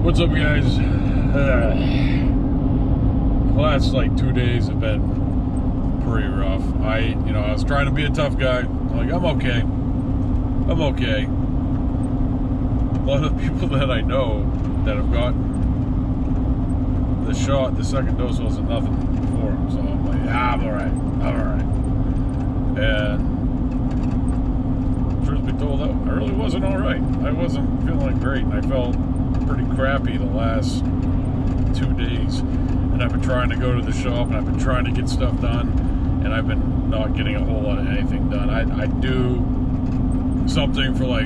What's up, guys? The last 2 days have been pretty rough. I was trying to be a tough guy. I'm okay. I'm okay. A lot of the people that I know that have gotten the shot, the second dose wasn't nothing for them. So I'm like, I'm all right. I'm all right. And truth be told, I really wasn't all right. I wasn't feeling great. I felt pretty crappy the last 2 days, and I've been trying to go to the shop, and I've been trying to get stuff done, and I've been not getting a whole lot of anything done. I do something for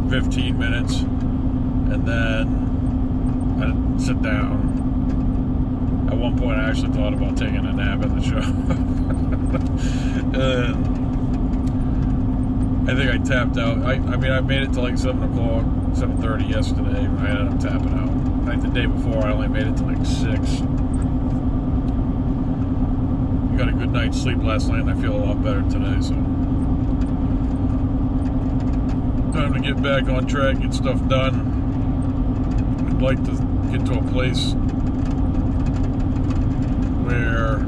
15 minutes, and then I sit down. At one point, I actually thought about taking a nap at the shop. And I think I tapped out. I made it to 7 o'clock, 7:30 yesterday. I ended up tapping out. The day before, I only made it to 6. I got a good night's sleep last night, and I feel a lot better today. So, time to get back on track, get stuff done. I'd like to get to a place where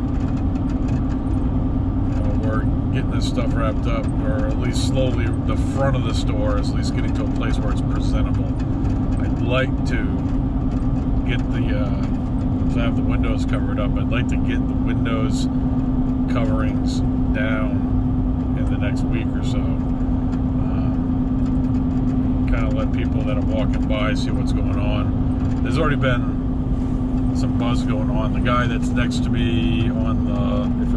we're getting this stuff wrapped up, or at least slowly the front of the store is at least getting to a place where it's presentable. I'd like to get so I have the windows covered up, I'd like to get the windows coverings down in the next week or so. Kind of let people that are walking by see what's going on. There's already been some buzz going on. The guy that's next to me on if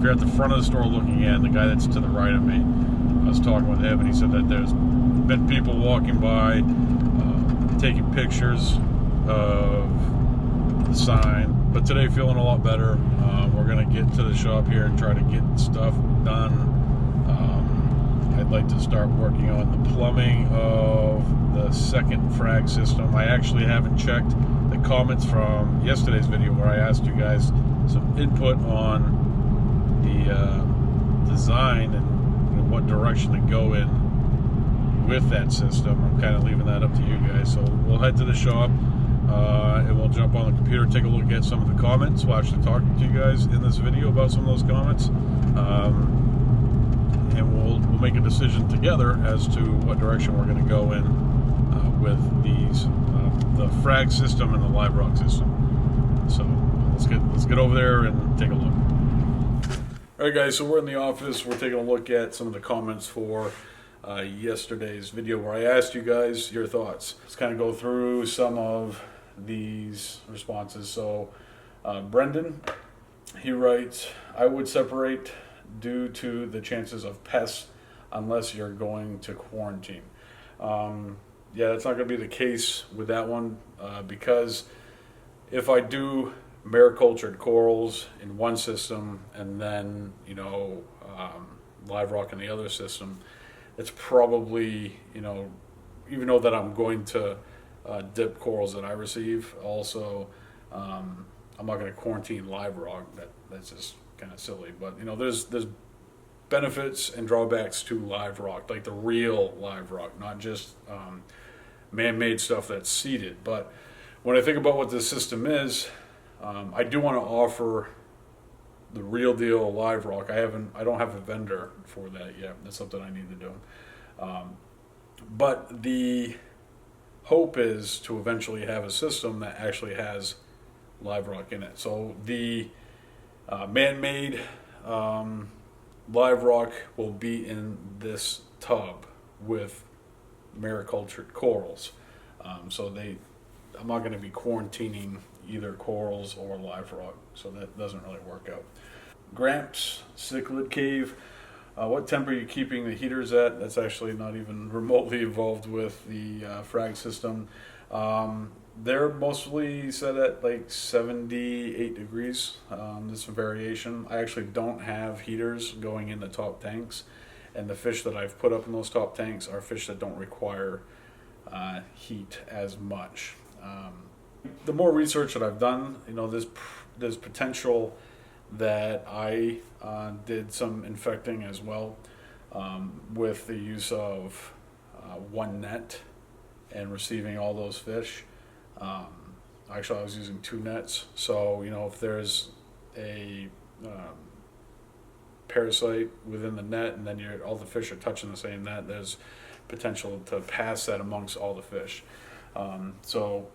you're at the front of the store looking in, the guy that's to the right of me, I was talking with him, and he said that there's been people walking by, taking pictures of the sign. But today, feeling a lot better. We're gonna get to the shop here and try to get stuff done. I'd like to start working on the plumbing of the second frag system. I actually haven't checked the comments from yesterday's video where I asked you guys some input on the design and what direction to go in with that system. I'm kind of leaving that up to you guys. So we'll head to the shop and we'll jump on the computer, take a look at some of the comments. We'll actually talk to you guys in this video about some of those comments. And we'll make a decision together as to what direction we're going to go in with these, the frag system and the live rock system. So let's get over there and take a look. All right, guys. So we're in the office. We're taking a look at some of the comments for yesterday's video where I asked you guys your thoughts. Let's kind of go through some of these responses. So Brendan, he writes, "I would separate due to the chances of pests unless you're going to quarantine." Yeah, that's not going to be the case with that one because if I do maricultured corals in one system and then live rock in the other system, it's probably even though that I'm going to dip corals that I receive, also I'm not going to quarantine live rock. That's just kind of silly. But there's benefits and drawbacks to live rock, like the real live rock, not just man-made stuff that's seeded. But when I think about what this system is, I do want to offer the real deal live rock. I don't have a vendor for that yet. That's something I need to do. But the hope is to eventually have a system that actually has live rock in it. So the man-made live rock will be in this tub with maricultured corals. So I'm not going to be quarantining either corals or live rock, so that doesn't really work out. Gramps, Cichlid Cave, what temp are you keeping the heaters at? That's actually not even remotely involved with the frag system. They're mostly set at 78 degrees. There's some variation. I actually don't have heaters going in the top tanks, and the fish that I've put up in those top tanks are fish that don't require heat as much. The more research that I've done, there's potential that I did some infecting as well with the use of one net and receiving all those fish. Actually, I was using 2 nets, so you know, if there's a parasite within the net, and then all the fish are touching the same net, there's potential to pass that amongst all the fish. So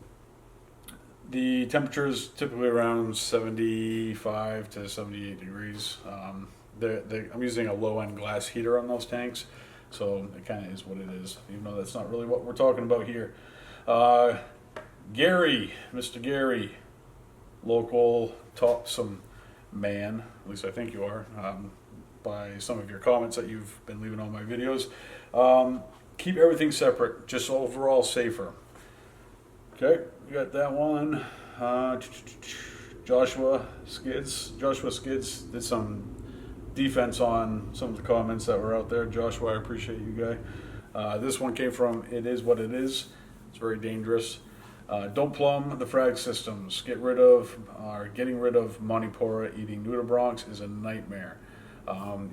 the temperature is typically around 75 to 78 degrees. I'm using a low-end glass heater on those tanks, so it kind of is what it is, even though that's not really what we're talking about here. Gary, Mr. Gary, local topsome man, at least I think you are, by some of your comments that you've been leaving on my videos. Keep everything separate, just overall safer. Okay, we got that one. Joshua Skids did some defense on some of the comments that were out there. Joshua, I appreciate you, guy. This one came from It Is What It Is. It's very dangerous. Don't plumb the frag systems. Getting rid of Monipora eating nudibranchs is a nightmare.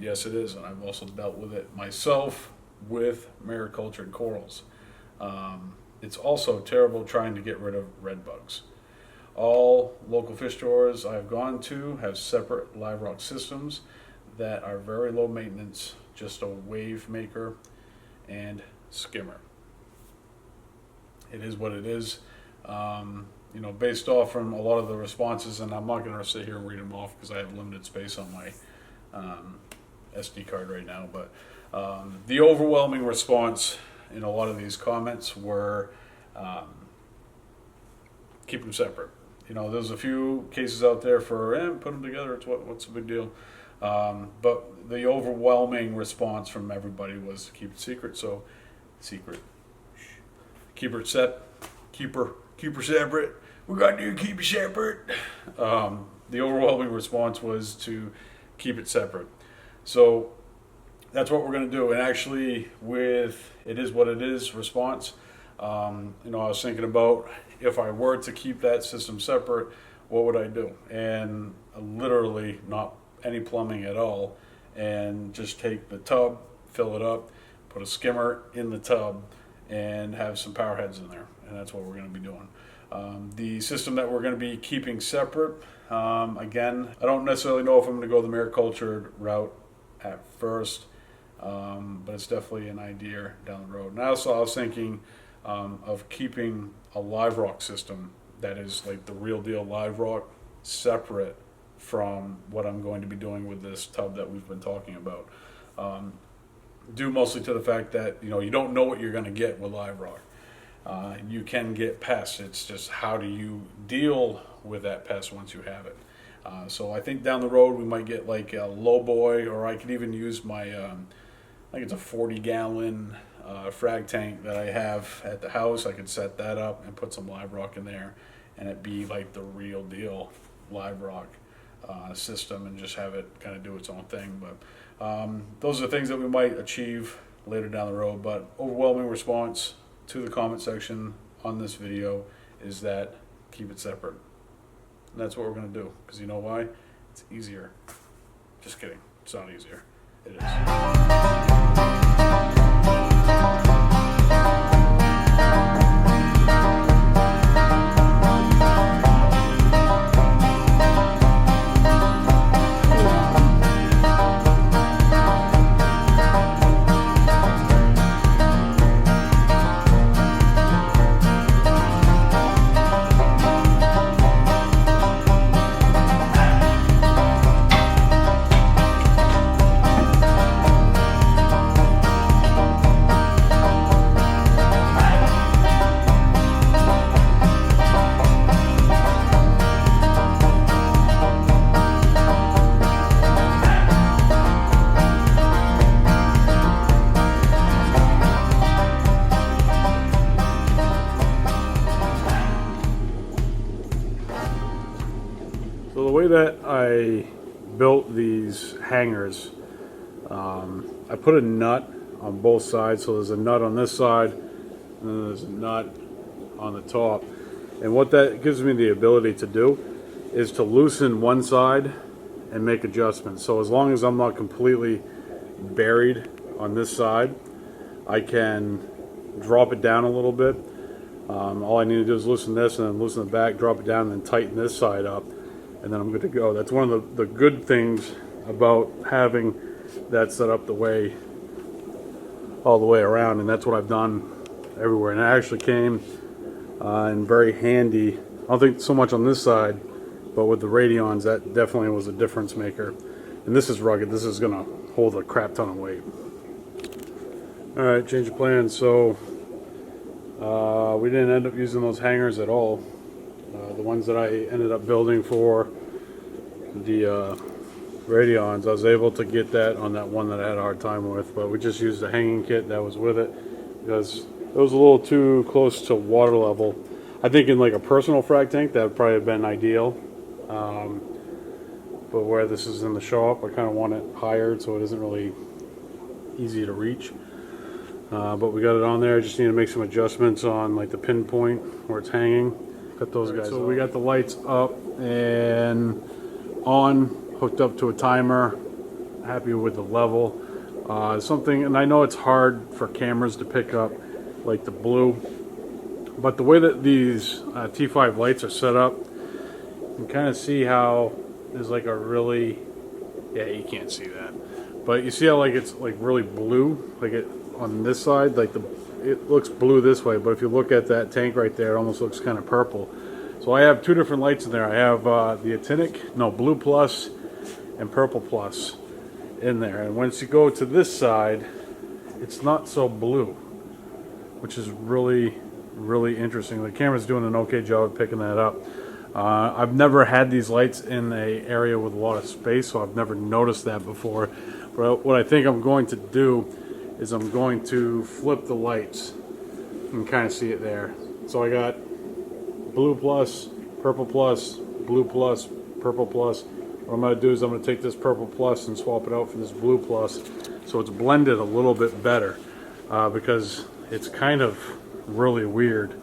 Yes, it is, and I've also dealt with it myself with maricultured corals. It's also terrible trying to get rid of red bugs. All local fish stores I've gone to have separate live rock systems that are very low maintenance, just a wave maker and skimmer. It is what it is. You know, based off from a lot of the responses, and I'm not going to sit here and read them off because I have limited space on my SD card right now, but the overwhelming response in a lot of these comments were keep them separate. You know, there's a few cases out there for put them together, it's what's the big deal, but the overwhelming response from everybody was to keep it secret. So keep her separate. We're gonna do keep it separate. The overwhelming response was to keep it separate. So that's what we're going to do. And actually, with It Is What It Is response, you know, I was thinking about if I were to keep that system separate, what would I do? And literally not any plumbing at all, and just take the tub, fill it up, put a skimmer in the tub, and have some power heads in there. And that's what we're going to be doing. The system that we're going to be keeping separate, again, I don't necessarily know if I'm going to go the maricultured route at first, but it's definitely an idea down the road. And also I was thinking of keeping a live rock system that is like the real deal live rock separate from what I'm going to be doing with this tub that we've been talking about. Due mostly to the fact that, you know, you don't know what you're going to get with live rock. You can get pests. It's just how do you deal with that pest once you have it. So I think down the road we might get like a low boy, or I could even use my, I think it's a 40-gallon frag tank that I have at the house. I could set that up and put some live rock in there, and it be like the real deal live rock system, and just have it kind of do its own thing. But those are things that we might achieve later down the road. But overwhelming response to the comment section on this video is that keep it separate. And that's what we're going to do, because you know why? It's easier. Just kidding. It's not easier. It is. So the way that I built these hangers, I put a nut on both sides. So there's a nut on this side, and then there's a nut on the top. And what that gives me the ability to do is to loosen one side and make adjustments. So as long as I'm not completely buried on this side, I can drop it down a little bit, All I need to do is loosen this and then loosen the back, drop it down, and then tighten this side up, and then I'm good to go. That's one of the good things about having that set up the way, all the way around, and that's what I've done everywhere. And it actually came and very handy. I don't think so much on this side, but with the Radions, that definitely was a difference maker. And this is rugged. This is gonna hold a crap ton of weight. All right, change of plans. So we didn't end up using those hangers at all. The ones that I ended up building for the Radions, I was able to get that on that one that I had a hard time with, but we just used the hanging kit that was with it because it was a little too close to water level. I think in like a personal frag tank that would probably have been ideal, but where this is in the show up, I kind of want it higher so it isn't really easy to reach. But we got it on there. I just need to make some adjustments on like the pinpoint where it's hanging. Cut those guys. So we got the lights up and on, hooked up to a timer. Happy with the level. Something, and I know it's hard for cameras to pick up like the blue, but the way that these T5 lights are set up, you can kind of see how there's like a really, yeah, you can't see that, but you see how like it's like really blue, like it on this side, like it looks blue this way, but if you look at that tank right there, it almost looks kind of purple. So I have two different lights in there. I have the actinic, no, blue plus and purple plus in there, and once you go to this side, it's not so blue, which is really interesting. The camera's doing an okay job of picking that up. I've never had these lights in an area with a lot of space, so I've never noticed that before. But what I think I'm going to do is I'm going to flip the lights and kind of see it there. So I got blue plus, purple plus, blue plus, purple plus. What I'm going to do is I'm going to take this purple plus and swap it out for this blue plus, so it's blended a little bit better, because it's kind of really weird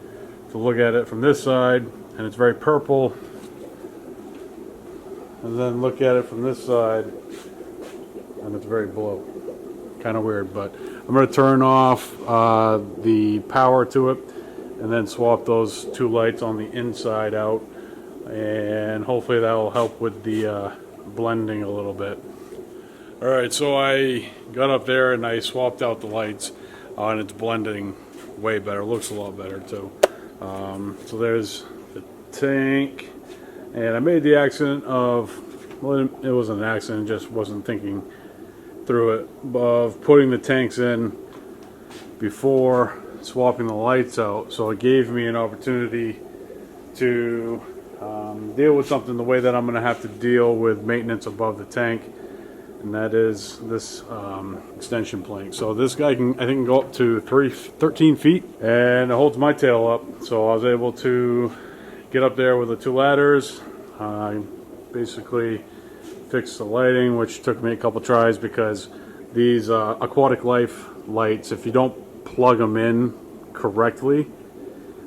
to look at it from this side and it's very purple, and then look at it from this side and it's very blue. Kind of weird, but I'm going to turn off the power to it and then swap those two lights on the inside out, and hopefully that will help with the blending a little bit. Alright, so I got up there and I swapped out the lights, and it's blending way better. It looks a lot better too. So there's the tank, and I made the accident of, well, it wasn't an accident, just wasn't thinking through it, of putting the tanks in before swapping the lights out. So it gave me an opportunity to deal with something the way that I'm going to have to deal with maintenance above the tank, and that is this extension plank. So this guy can, I think, can go up to 13 feet, and it holds my tail up. So I was able to get up there with the two ladders. Basically fix the lighting, which took me a couple tries because these aquatic life lights, if you don't plug them in correctly,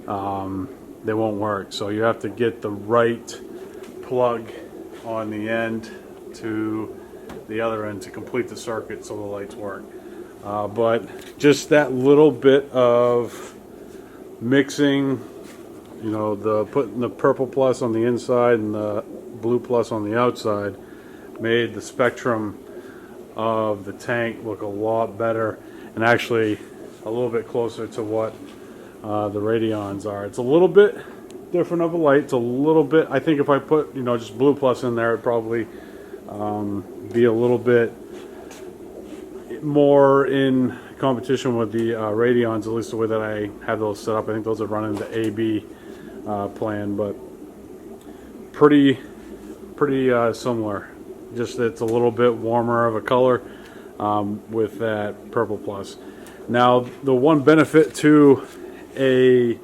they won't work. So you have to get the right plug on the end to the other end to complete the circuit so the lights work. But just that little bit of mixing, you know, putting the purple plus on the inside and the blue plus on the outside, made the spectrum of the tank look a lot better, and actually a little bit closer to what the Radions are. It's a little bit different of a light. It's a little bit, I think if I put, you know, just blue plus in there, it'd probably be a little bit more in competition with the Radions, at least the way that I have those set up. I think those are running the AB plan, but pretty similar. Just it's a little bit warmer of a color with that purple plus. Now the one benefit to a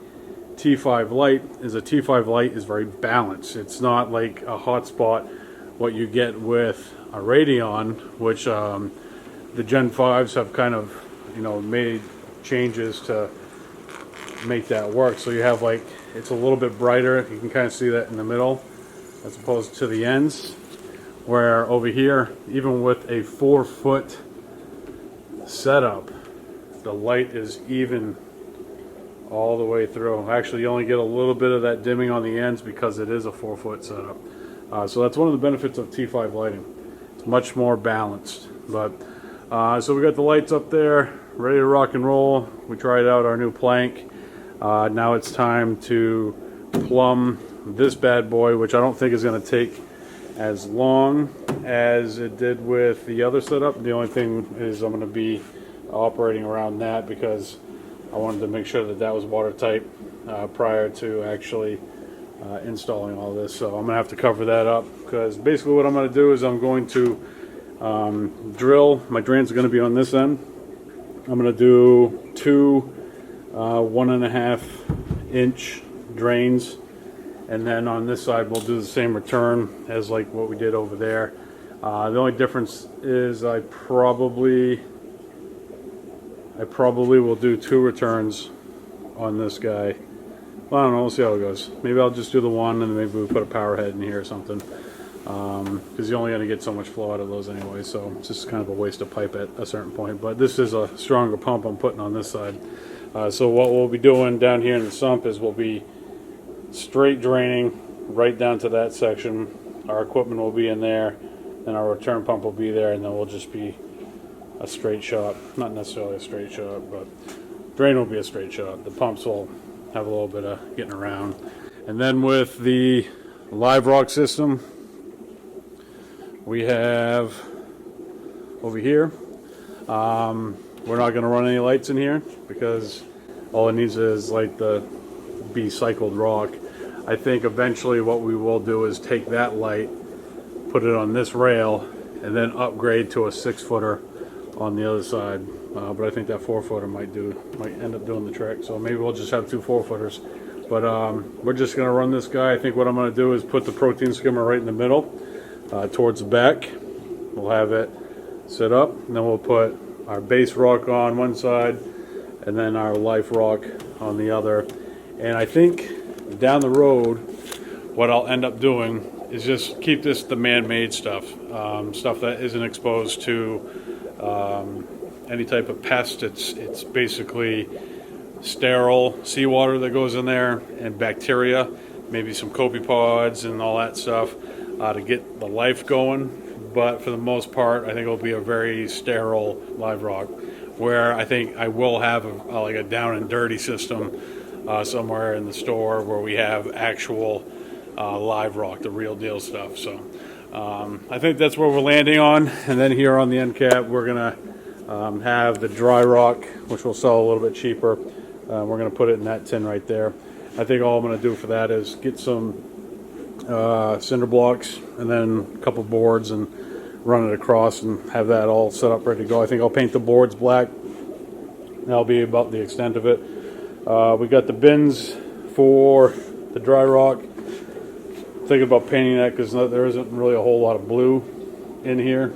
T5 light is a T5 light is very balanced. It's not like a hot spot what you get with a Radion, which the Gen 5s have kind of, you know, made changes to make that work. So you have like, it's a little bit brighter. You can kind of see that in the middle as opposed to the ends, where over here, even with a 4-foot setup, the light is even all the way through. Actually, you only get a little bit of that dimming on the ends because it is a 4-foot setup. So that's one of the benefits of T5 lighting. It's much more balanced. But so we got the lights up there, ready to rock and roll. We tried out our new plank. Now it's time to plumb this bad boy, which I don't think is going to take as long as it did with the other setup. The only thing is I'm going to be operating around that because I wanted to make sure that that was watertight prior to actually installing all this. So I'm going to have to cover that up because basically what I'm going to do is I'm going to drill. My drains are going to be on this end. I'm going to do 2 1.5 inch drains, and then on this side we'll do the same return as like what we did over there. The only difference is I probably will do 2 returns on this guy. Well, I don't know, we'll see how it goes. Maybe I'll just do the one and maybe we'll put a power head in here or something, because you're only going to get so much flow out of those anyway, so it's just kind of a waste of pipe at a certain point. But this is a stronger pump I'm putting on this side. So what we'll be doing down here in the sump is we'll be straight draining right down to that section. Our equipment will be in there, and our return pump will be there, and then we'll just be a straight shot. Not necessarily a straight shot, but drain will be a straight shot. The pumps will have a little bit of getting around. And then with the live rock system, we have over here, we're not going to run any lights in here because all it needs is like the be cycled rock. I think eventually what we will do is take that light, put it on this rail, and then upgrade to a 6-footer on the other side. But I think that 4-footer might end up doing the trick. So maybe we'll just have 2 4-footers. But we're just going to run this guy. I think what I'm going to do is put the protein skimmer right in the middle, towards the back. We'll have it set up, and then we'll put our base rock on one side and then our life rock on the other. And I think down the road what I'll end up doing is just keep this the man-made stuff, stuff that isn't exposed to any type of pest. It's basically sterile seawater that goes in there and bacteria, maybe some copepods and all that stuff to get the life going. But for the most part, I think it'll be a very sterile live rock, where I think I will have like a down and dirty system somewhere in the store where we have actual live rock, the real deal stuff. So I think that's where we're landing on. And then here on the end cap, we're gonna have the dry rock, which will sell a little bit cheaper. We're gonna put it in that tin right there. I think all I'm gonna do for that is get some cinder blocks and then a couple boards and run it across and have that all set up ready to go. I think I'll paint the boards black. That'll be about the extent of it. We got the bins for the dry rock. Thinking about painting that because there isn't really a whole lot of blue in here.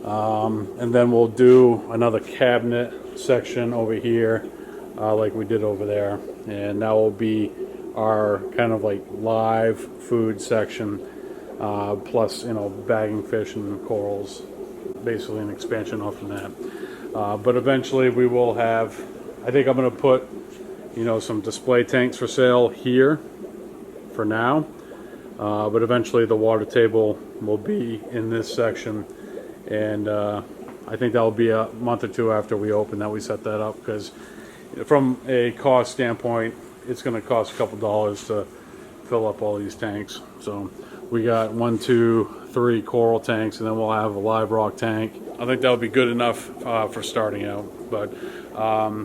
And then we'll do another cabinet section over here like we did over there, and that will be our kind of like live food section, plus bagging fish and corals, basically an expansion off of that. But eventually we will have, I think I'm going to put some display tanks for sale here for now, but eventually the water table will be in this section, and I think that will be a month or 2 after we open that we set that up, because from a cost standpoint it's going to cost a couple dollars to fill up all these tanks. So we got 1, 2, 3 coral tanks, and then we'll have a live rock tank. I think that'll be good enough for starting out. But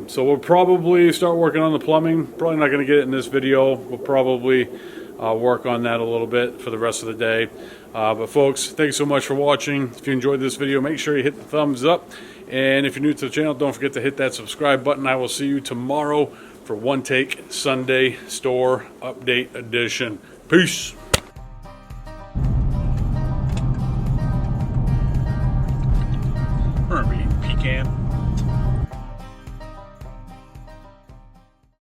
so we'll probably start working on the plumbing. Probably not going to get it in this video. We'll probably work on that a little bit for the rest of the day. But folks, thanks so much for watching. If you enjoyed this video, make sure you hit the thumbs up. And if you're new to the channel, don't forget to hit that subscribe button. I will see you tomorrow for One Take Sunday Store Update Edition. Peace. Pecan.